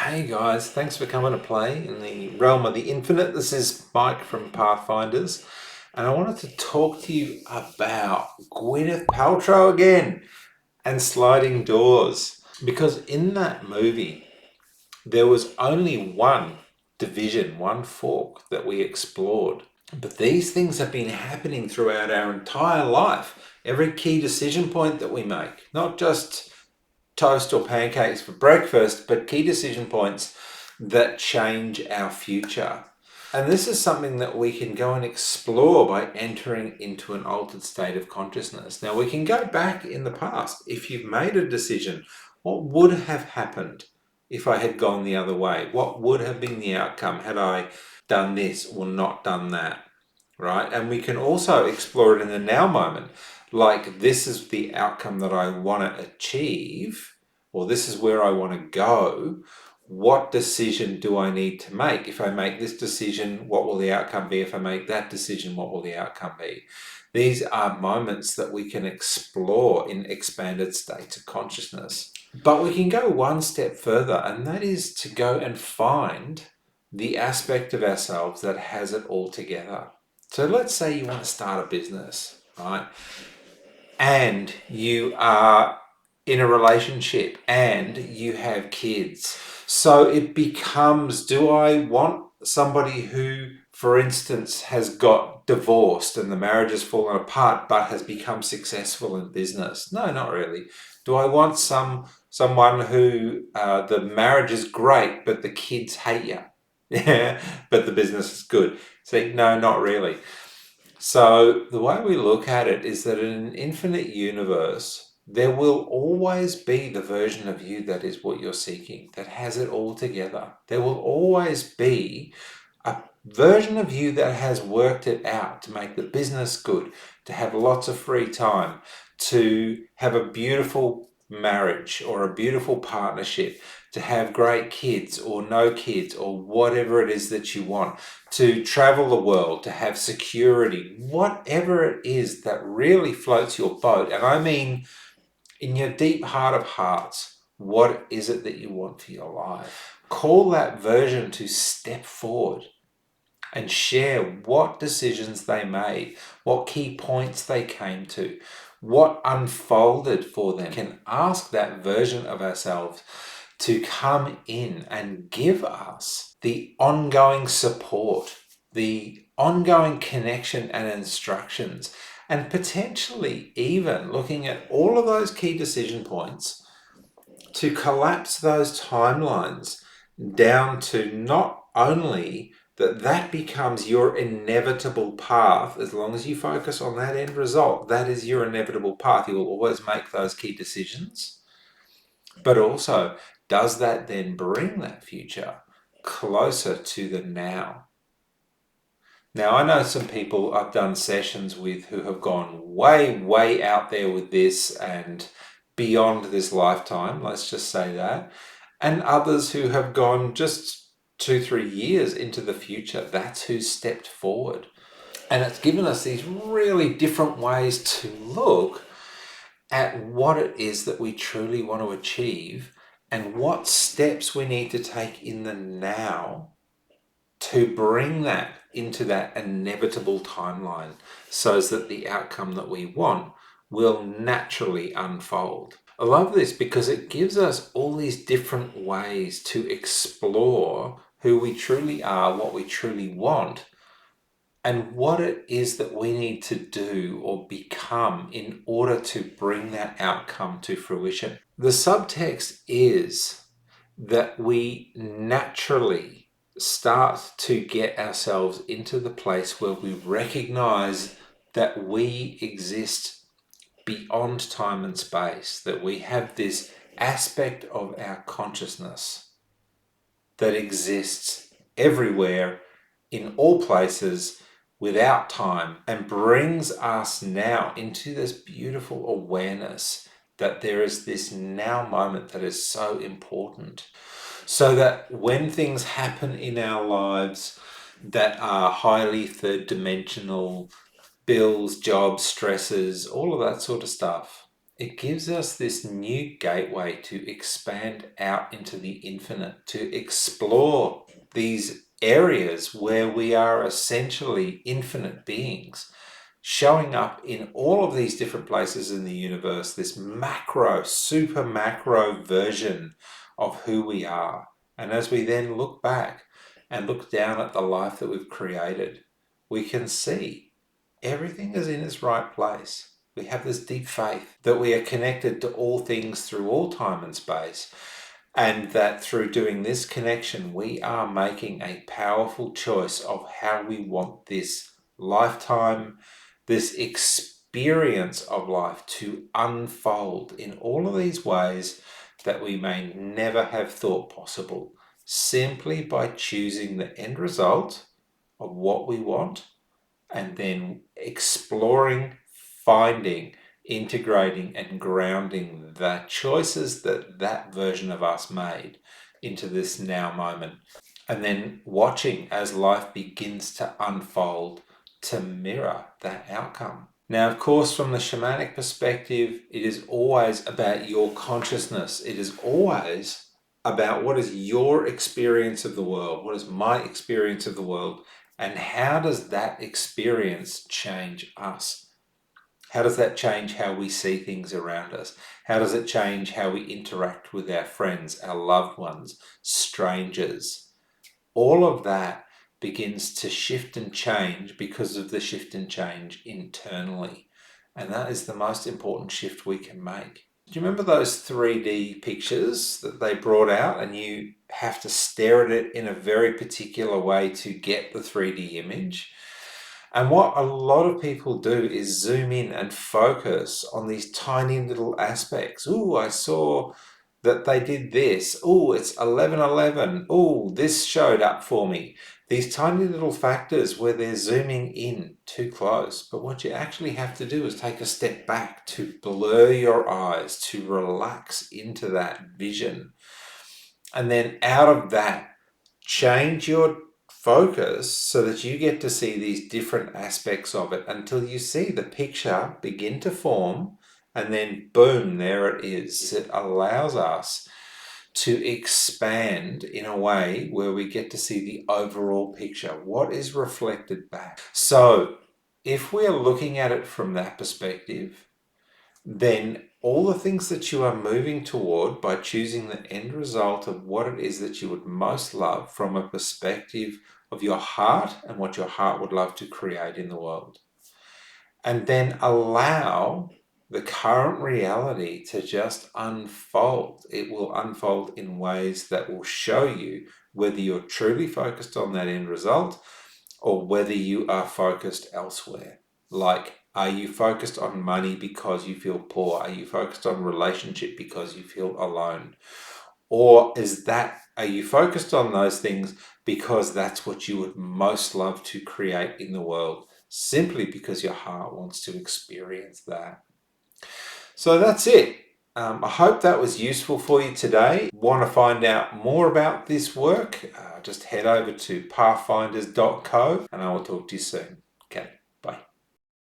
Hey guys, thanks for coming to play in the realm of the infinite. This is Mike from Pathfinders, and I wanted to talk to you about Gwyneth Paltrow again and sliding doors. Because in that movie, there was only one division, one fork that we explored. But these things have been happening throughout our entire life. Every key decision point that we make, not just toast or pancakes for breakfast, but key decision points that change our future. And this is something that we can go and explore by entering into an altered state of consciousness. Now, we can go back in the past. If you've made a decision, what would have happened if I had gone the other way? What would have been the outcome had I done this or not done that? Right? And we can also explore it in the now moment. Like, this is the outcome that I want to achieve, or this is where I want to go. What decision do I need to make? If I make this decision, what will the outcome be? If I make that decision, what will the outcome be? These are moments that we can explore in expanded states of consciousness. But we can go one step further, and that is to go and find the aspect of ourselves that has it all together. So let's say you want to start a business, right? And you are in a relationship and you have kids. So it becomes, do I want somebody who, for instance, has got divorced and the marriage has fallen apart but has become successful in business? No, not really. Do I want someone who the marriage is great but the kids hate you? Yeah, but the business is good. See, no, not really. So the way we look at it is that in an infinite universe, there will always be the version of you that is what you're seeking, that has it all together. There will always be a version of you that has worked it out to make the business good, to have lots of free time, to have a beautiful marriage or a beautiful partnership, to have great kids or no kids or whatever it is that you want, to travel the world, to have security, whatever it is that really floats your boat. And I mean, in your deep heart of hearts, what is it that you want for your life? Call that version to step forward and share what decisions they made, what key points they came to, what unfolded for them. We can ask that version of ourselves to come in and give us the ongoing support, the ongoing connection and instructions, and potentially even looking at all of those key decision points to collapse those timelines down to not only that becomes your inevitable path. As long as you focus on that end result, that is your inevitable path. You will always make those key decisions. But also, does that then bring that future closer to the now? Now, I know some people I've done sessions with who have gone way, way out there with this and beyond this lifetime, let's just say that. And others who have gone just 2-3 years into the future. That's who stepped forward. And it's given us these really different ways to look at what it is that we truly want to achieve and what steps we need to take in the now to bring that into that inevitable timeline so that the outcome that we want will naturally unfold. I love this because it gives us all these different ways to explore who we truly are, what we truly want, and what it is that we need to do or become in order to bring that outcome to fruition. The subtext is that we naturally start to get ourselves into the place where we recognize that we exist beyond time and space, that we have this aspect of our consciousness that exists everywhere, in all places, without time, and brings us now into this beautiful awareness that there is this now moment that is so important. So that when things happen in our lives that are highly third dimensional, bills, jobs, stresses, all of that sort of stuff, It gives us this new gateway to expand out into the infinite, to explore these areas where we are essentially infinite beings, showing up in all of these different places in the universe, this macro, super macro version of who we are. And as we then look back and look down at the life that we've created, we can see everything is in its right place. We have this deep faith that we are connected to all things through all time and space, and that through doing this connection, we are making a powerful choice of how we want this lifetime, this experience of life to unfold in all of these ways that we may never have thought possible, simply by choosing the end result of what we want and then exploring, finding, integrating, and grounding the choices that that version of us made into this now moment. And then watching as life begins to unfold to mirror that outcome. Now, of course, from the shamanic perspective, it is always about your consciousness. It is always about what is your experience of the world, what is my experience of the world, and how does that experience change us? How does that change how we see things around us? How does it change how we interact with our friends, our loved ones, strangers? All of that begins to shift and change because of the shift and change internally. And that is the most important shift we can make. Do you remember those 3D pictures that they brought out, and you have to stare at it in a very particular way to get the 3D image? And what a lot of people do is zoom in and focus on these tiny little aspects. Oh, I saw that they did this. Oh, it's 11:11. Oh, this showed up for me. These tiny little factors where they're zooming in too close. But what you actually have to do is take a step back to blur your eyes, to relax into that vision. And then out of that, change your focus so that you get to see these different aspects of it until you see the picture begin to form, and then boom, there it is. It allows us to expand in a way where we get to see the overall picture, what is reflected back. So if we are looking at it from that perspective, then all the things that you are moving toward by choosing the end result of what it is that you would most love from a perspective of your heart and what your heart would love to create in the world. And then allow the current reality to just unfold. It will unfold in ways that will show you whether you're truly focused on that end result or whether you are focused elsewhere. Like, are you focused on money because you feel poor? Are you focused on relationship because you feel alone? Or are you focused on those things because that's what you would most love to create in the world, simply because your heart wants to experience that? So that's it. I hope that was useful for you today. Want to find out more about this work? Just head over to pathfinders.co and I will talk to you soon.